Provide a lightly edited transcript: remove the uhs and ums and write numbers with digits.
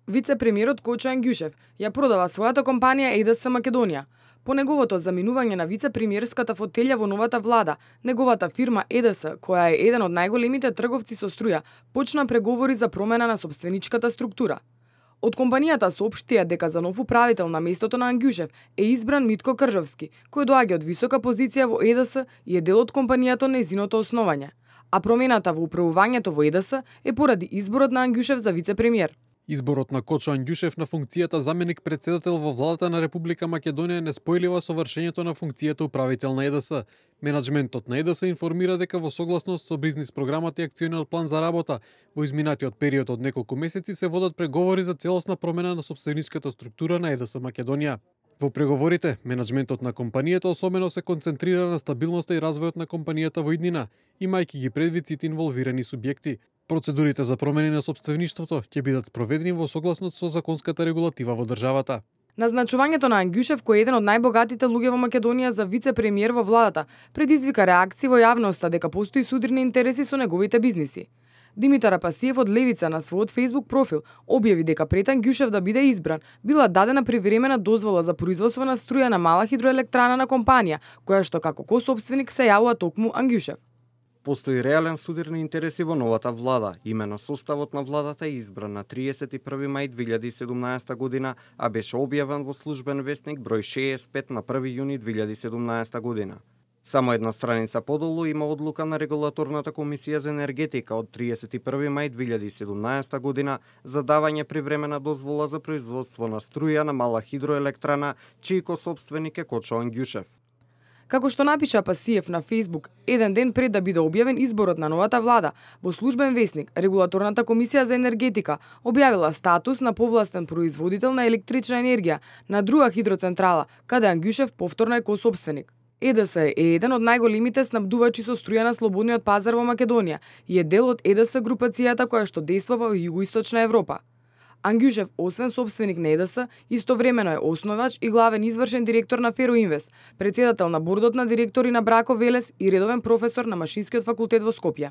Вице-премиерот Кочо Ангјушев ја продава својата компанија ЕДС Македонија. По неговото заминување на вице-премиерската фотелја во новата влада, неговата фирма ЕДС, која е еден од најголемите трговци со струја, почна преговори за промена на собственичката структура. Од компанијата соопштија дека за нов управител на местото на Ангјушев е избран Митко Кржовски, кој доаѓа од висока позиција во ЕДС и е дел од компанијата нејзиното основање. А промената во управувањето во ЕДС е поради изборот на Ангјушев за вице-премиер. Изборот на Кочо Ангјушев на функцијата заменик председател во владата на Република Македонија не спојлива со вршењето на функцијата управител на ЕДС. Менаџментот на ЕДС информира дека во согласност со бизнис програмата и акциониот план за работа, во изминатиот период од неколку месеци се водат преговори за целосна промена на собственичката структура на ЕДС Македонија. Во преговорите, менаџментот на компанијата особено се концентрира на стабилноста и развојот на компанијата во иднина, имајќи ги предвид сите инволвирани субјекти. Процедурите за промени на собствеништвото ќе бидат спроведени во согласност со законската регулатива во државата. Назначувањето на Ангјушев, кој е еден од најбогатите луѓе во Македонија за вице-премиер во владата, предизвика реакции во јавноста дека постои судрни интереси со неговите бизниси. Димитар Апасиев од Левица на својот Facebook профил објави дека пред Ангјушев да биде избран, била дадена привремена дозвола за производство на струја на мала хидроелектрана на компанија, која што како косопственик се јавува токму Ангјушев. Постои реален судирни интереси во новата влада. Имено составот на владата е избран на 31 мај 2017 година, а беше објавен во службен весник број 65 на 1 јуни 2017 година. Само една страница подолу има одлука на Регулаторната комисија за енергетика од 31 мај 2017 година за давање привремена дозвола за производство на струја на мала хидроелектрана, чиј косопственик е Кочо Ангјушев. Како што напиша Апасиев на Facebook, еден ден пред да биде објавен изборот на новата влада, во службен весник, Регулаторната комисија за енергетика објавила статус на повластен производител на електрична енергија на друга хидроцентрала, каде Ангјушев повторно е косопственик. ЕДС е еден од најголемите снабдувачи со струја на слободниот пазар во Македонија и е дел од ЕДС групацијата која што дејства во југоисточна Европа. Ангјушев, освен собственик на ЕДС, истовремено е основач и главен извршен директор на Фероинвест, председател на бордот на директори на Брако Велес и редовен професор на Машинскиот факултет во Скопје.